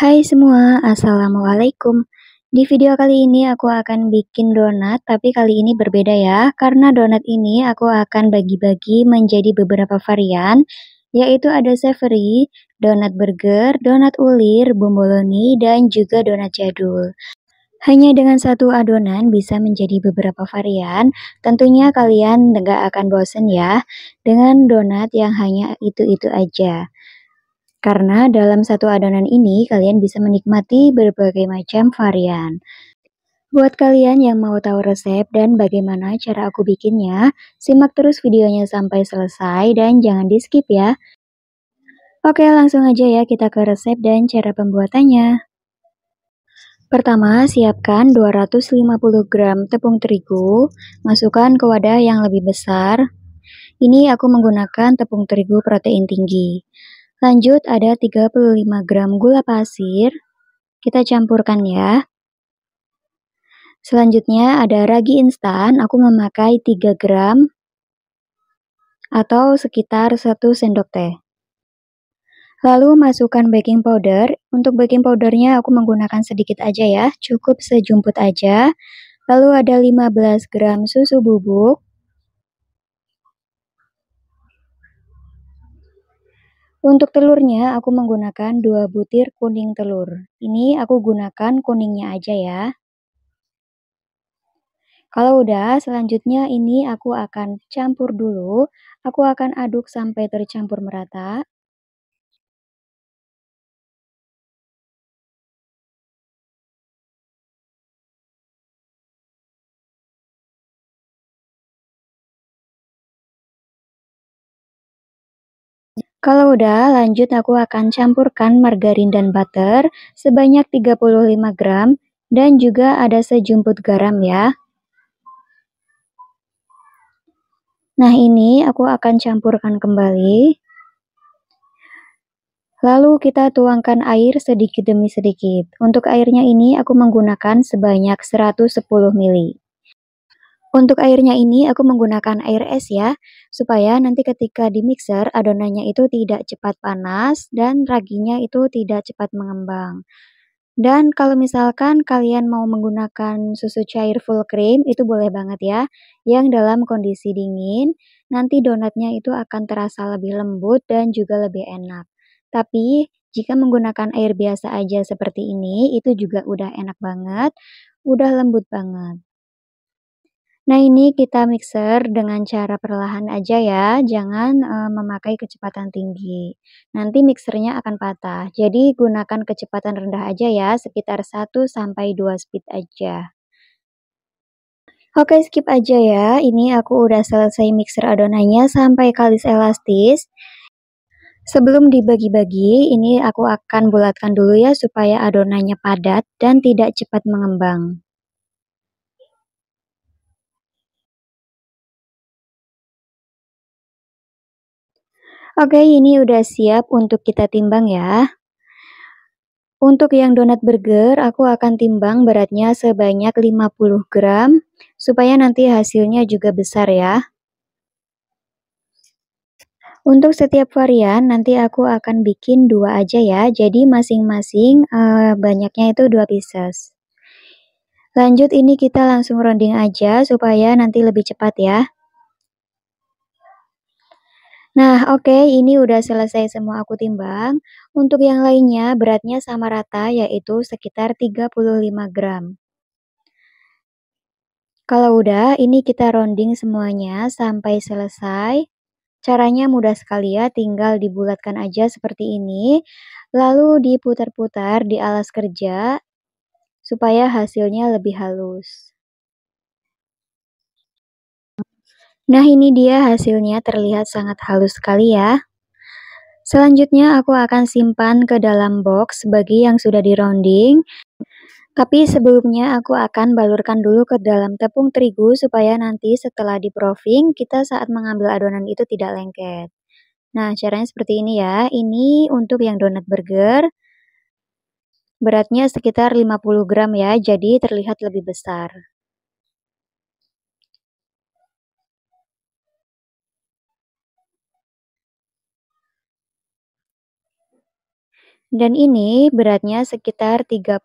Hai semua, Assalamualaikum. Di video kali ini aku akan bikin donat, tapi kali ini berbeda ya. Karena donat ini aku akan bagi-bagi menjadi beberapa varian, yaitu ada savory, donat burger, donat ulir, bomboloni, dan juga donat jadul. Hanya dengan satu adonan bisa menjadi beberapa varian, tentunya kalian nggak akan bosen ya dengan donat yang hanya itu-itu aja. Karena dalam satu adonan ini kalian bisa menikmati berbagai macam varian. Buat kalian yang mau tahu resep dan bagaimana cara aku bikinnya, simak terus videonya sampai selesai dan jangan di skip ya. Oke, langsung aja ya kita ke resep dan cara pembuatannya. Pertama, siapkan 250 gram tepung terigu, masukkan ke wadah yang lebih besar. Ini aku menggunakan tepung terigu protein tinggi. Lanjut ada 35 gram gula pasir, kita campurkan ya. Selanjutnya ada ragi instan, aku memakai 3 gram atau sekitar 1 sendok teh. Lalu masukkan baking powder, untuk baking powdernya aku menggunakan sedikit aja ya, cukup sejumput aja. Lalu ada 15 gram susu bubuk. Untuk telurnya aku menggunakan 2 butir kuning telur. Ini aku gunakan kuningnya aja ya. Kalau udah, selanjutnya ini aku akan campur dulu. Aku akan aduk sampai tercampur merata. Kalau udah, lanjut aku akan campurkan margarin dan butter sebanyak 35 gram dan juga ada sejumput garam ya. Nah, ini aku akan campurkan kembali. Lalu kita tuangkan air sedikit demi sedikit. Untuk airnya ini aku menggunakan sebanyak 110 ml. Untuk airnya ini aku menggunakan air es ya, supaya nanti ketika di mixer adonannya itu tidak cepat panas dan raginya itu tidak cepat mengembang. Dan kalau misalkan kalian mau menggunakan susu cair full cream itu boleh banget ya, yang dalam kondisi dingin, nanti donatnya itu akan terasa lebih lembut dan juga lebih enak. Tapi jika menggunakan air biasa aja seperti ini, itu juga udah enak banget, udah lembut banget. Nah, ini kita mixer dengan cara perlahan aja ya, jangan memakai kecepatan tinggi. Nanti mixernya akan patah. Jadi gunakan kecepatan rendah aja ya, sekitar 1 sampai 2 speed aja. Oke, skip aja ya. Ini aku udah selesai mixer adonannya sampai kalis elastis. Sebelum dibagi-bagi, ini aku akan bulatkan dulu ya supaya adonannya padat dan tidak cepat mengembang. Oke, ini udah siap untuk kita timbang ya. Untuk yang donat burger, aku akan timbang beratnya sebanyak 50 gram, supaya nanti hasilnya juga besar ya. Untuk setiap varian, nanti aku akan bikin 2 aja ya, jadi masing-masing banyaknya itu 2 pieces. Lanjut ini kita langsung rounding aja, supaya nanti lebih cepat ya. Nah, oke, ini udah selesai semua aku timbang. Untuk yang lainnya, beratnya sama rata, yaitu sekitar 35 gram. Kalau udah, ini kita rounding semuanya sampai selesai. Caranya mudah sekali ya, tinggal dibulatkan aja seperti ini. Lalu diputar-putar di alas kerja, supaya hasilnya lebih halus. Nah, ini dia hasilnya terlihat sangat halus sekali ya. Selanjutnya aku akan simpan ke dalam box bagi yang sudah di rounding. Tapi sebelumnya aku akan balurkan dulu ke dalam tepung terigu supaya nanti setelah di-proofing kita saat mengambil adonan itu tidak lengket. Nah, caranya seperti ini ya. Ini untuk yang donat burger. Beratnya sekitar 50 gram ya, jadi terlihat lebih besar. Dan ini beratnya sekitar 35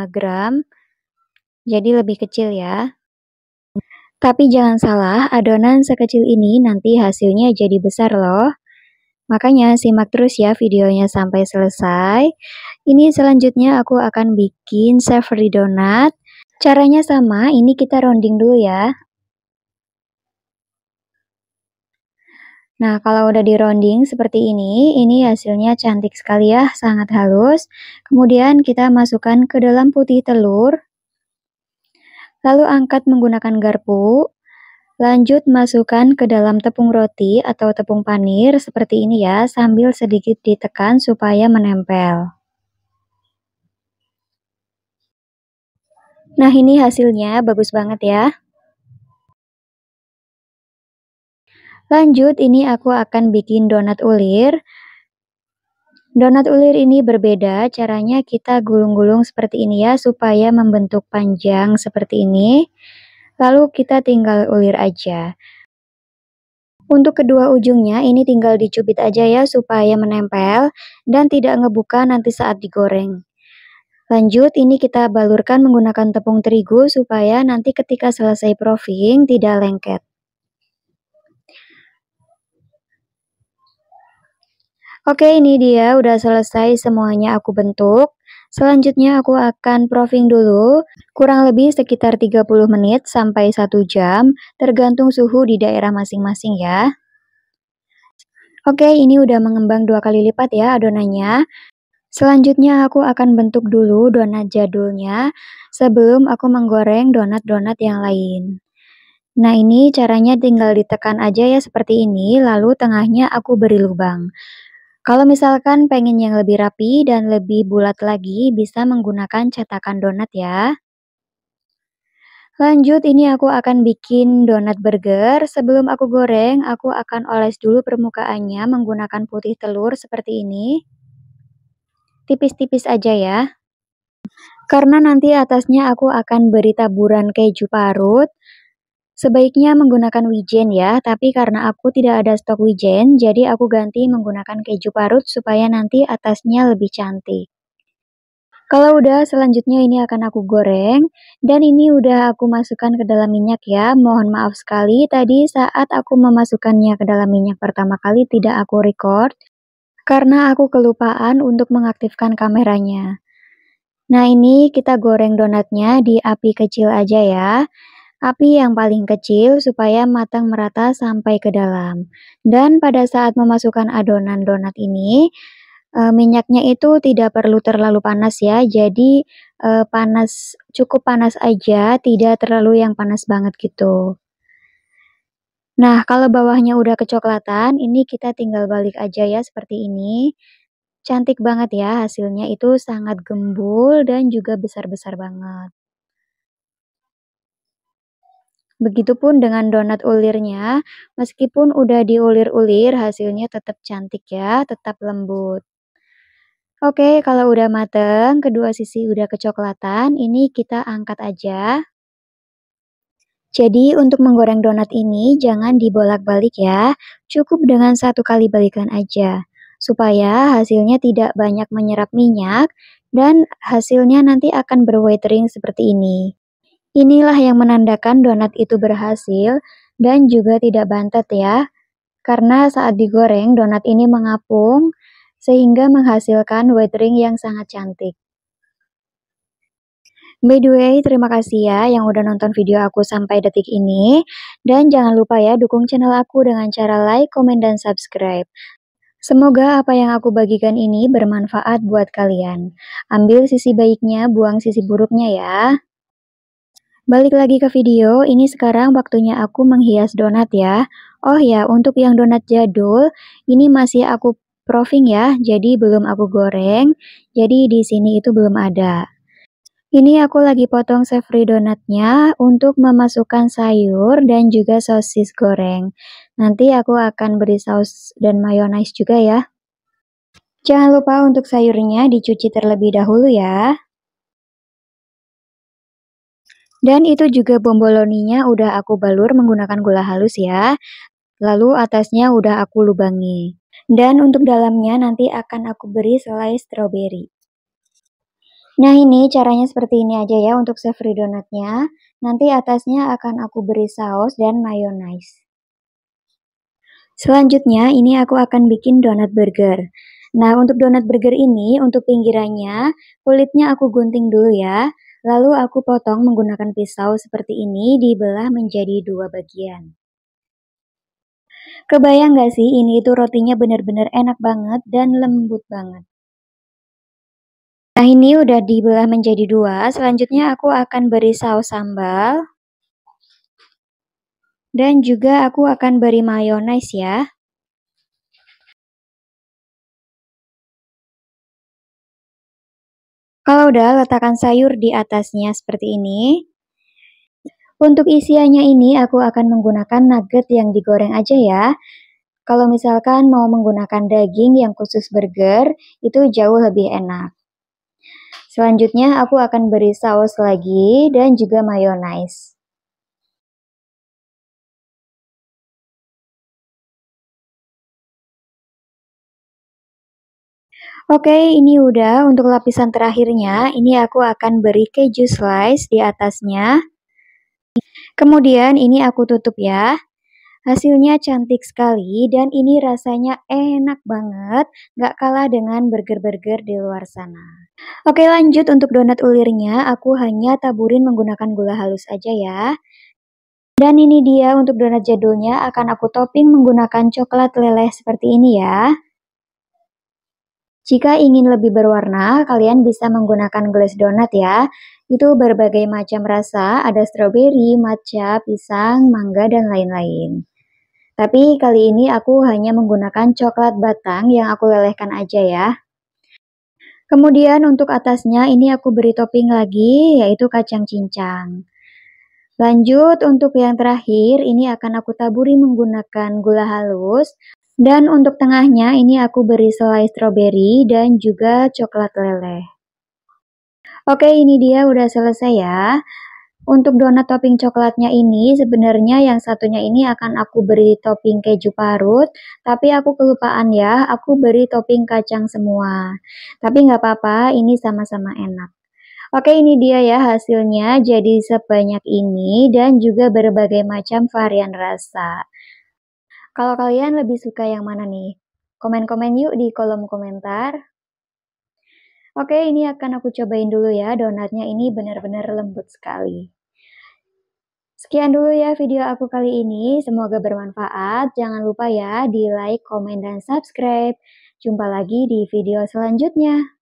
gram, jadi lebih kecil ya. Tapi jangan salah, adonan sekecil ini nanti hasilnya jadi besar loh. Makanya simak terus ya videonya sampai selesai. Ini selanjutnya aku akan bikin savory donat. Caranya sama, ini kita rounding dulu ya. Nah, kalau udah di rounding seperti ini hasilnya cantik sekali ya, sangat halus. Kemudian kita masukkan ke dalam putih telur. Lalu angkat menggunakan garpu. Lanjut masukkan ke dalam tepung roti atau tepung panir seperti ini ya, sambil sedikit ditekan supaya menempel. Nah, ini hasilnya bagus banget ya. Lanjut, ini aku akan bikin donat ulir. Donat ulir ini berbeda, caranya kita gulung-gulung seperti ini ya, supaya membentuk panjang seperti ini. Lalu kita tinggal ulir aja. Untuk kedua ujungnya, ini tinggal dicubit aja ya, supaya menempel dan tidak ngebuka nanti saat digoreng. Lanjut, ini kita balurkan menggunakan tepung terigu, supaya nanti ketika selesai proofing tidak lengket. Oke, ini dia udah selesai semuanya aku bentuk. Selanjutnya aku akan proofing dulu, kurang lebih sekitar 30 menit sampai 1 jam, tergantung suhu di daerah masing-masing ya. Oke, ini udah mengembang 2 kali lipat ya adonannya. Selanjutnya aku akan bentuk dulu donat jadulnya, sebelum aku menggoreng donat-donat yang lain. Nah, ini caranya tinggal ditekan aja ya seperti ini, lalu tengahnya aku beri lubang. Kalau misalkan pengen yang lebih rapi dan lebih bulat lagi, bisa menggunakan cetakan donat ya. Lanjut, ini aku akan bikin donat burger. Sebelum aku goreng, aku akan oles dulu permukaannya menggunakan putih telur seperti ini. Tipis-tipis aja ya. Karena nanti atasnya aku akan beri taburan keju parut. Sebaiknya menggunakan wijen ya, tapi karena aku tidak ada stok wijen, jadi aku ganti menggunakan keju parut supaya nanti atasnya lebih cantik. Kalau udah, selanjutnya ini akan aku goreng, dan ini udah aku masukkan ke dalam minyak ya. Mohon maaf sekali, tadi saat aku memasukkannya ke dalam minyak pertama kali tidak aku record, karena aku kelupaan untuk mengaktifkan kameranya. Nah, ini kita goreng donatnya di api kecil aja ya. Api yang paling kecil supaya matang merata sampai ke dalam. Dan pada saat memasukkan adonan donat ini, minyaknya itu tidak perlu terlalu panas ya. Jadi cukup panas aja, tidak terlalu yang panas banget gitu. Nah, kalau bawahnya udah kecoklatan, ini kita tinggal balik aja ya seperti ini. Cantik banget ya hasilnya, itu sangat gembul dan juga besar-besar banget. Begitupun dengan donat ulirnya, meskipun udah diulir-ulir, hasilnya tetap cantik ya, tetap lembut. Oke, kalau udah mateng, kedua sisi udah kecoklatan, ini kita angkat aja. Jadi untuk menggoreng donat ini jangan dibolak-balik ya, cukup dengan satu kali balikan aja, supaya hasilnya tidak banyak menyerap minyak dan hasilnya nanti akan berwatering seperti ini. Inilah yang menandakan donat itu berhasil dan juga tidak bantet ya, karena saat digoreng donat ini mengapung sehingga menghasilkan watering yang sangat cantik. By the way, terima kasih ya yang udah nonton video aku sampai detik ini. Dan jangan lupa ya dukung channel aku dengan cara like, komen, dan subscribe. Semoga apa yang aku bagikan ini bermanfaat buat kalian. Ambil sisi baiknya, buang sisi buruknya ya. Balik lagi ke video, ini sekarang waktunya aku menghias donat ya. Oh ya, untuk yang donat jadul, ini masih aku proofing ya, jadi belum aku goreng. Jadi di sini itu belum ada. Ini aku lagi potong savory donatnya untuk memasukkan sayur dan juga sosis goreng. Nanti aku akan beri saus dan mayonaise juga ya. Jangan lupa untuk sayurnya dicuci terlebih dahulu ya. Dan itu juga bomboloninya udah aku balur menggunakan gula halus ya. Lalu atasnya udah aku lubangi. Dan untuk dalamnya nanti akan aku beri selai stroberi. Nah ini caranya seperti ini aja ya untuk savory donatnya. Nanti atasnya akan aku beri saus dan mayonaise. Selanjutnya ini aku akan bikin donat burger. Nah untuk donat burger ini untuk pinggirannya kulitnya aku gunting dulu ya. Lalu aku potong menggunakan pisau seperti ini dibelah menjadi 2 bagian. Kebayang gak sih ini itu rotinya benar-benar enak banget dan lembut banget. Nah ini udah dibelah menjadi 2, selanjutnya aku akan beri saus sambal. Dan juga aku akan beri mayonaise ya. Kalau udah, letakkan sayur di atasnya seperti ini. Untuk isiannya ini aku akan menggunakan nugget yang digoreng aja ya. Kalau misalkan mau menggunakan daging yang khusus burger, itu jauh lebih enak. Selanjutnya aku akan beri saus lagi dan juga mayonaise. Oke, ini udah untuk lapisan terakhirnya. Ini aku akan beri keju slice di atasnya. Kemudian ini aku tutup ya. Hasilnya cantik sekali dan ini rasanya enak banget, gak kalah dengan burger-burger di luar sana. Oke lanjut untuk donat ulirnya, aku hanya taburin menggunakan gula halus aja ya. Dan ini dia untuk donat jadulnya akan aku topping menggunakan coklat leleh seperti ini ya. Jika ingin lebih berwarna, kalian bisa menggunakan glaze donat ya. Itu berbagai macam rasa, ada stroberi, matcha, pisang, mangga, dan lain-lain. Tapi kali ini aku hanya menggunakan coklat batang yang aku lelehkan aja ya. Kemudian untuk atasnya ini aku beri topping lagi, yaitu kacang cincang. Lanjut untuk yang terakhir, ini akan aku taburi menggunakan gula halus. Dan untuk tengahnya ini aku beri selai stroberi dan juga coklat leleh. Oke, ini dia udah selesai ya. Untuk donat topping coklatnya ini sebenarnya yang satunya ini akan aku beri topping keju parut, tapi aku kelupaan ya, aku beri topping kacang semua. Tapi nggak apa-apa, ini sama-sama enak. Oke, ini dia ya hasilnya, jadi sebanyak ini dan juga berbagai macam varian rasa. Kalau kalian lebih suka yang mana nih? Komen-komen yuk di kolom komentar. Oke, ini akan aku cobain dulu ya, donatnya ini benar-benar lembut sekali. Sekian dulu ya video aku kali ini, semoga bermanfaat. Jangan lupa ya di like, komen, dan subscribe. Jumpa lagi di video selanjutnya.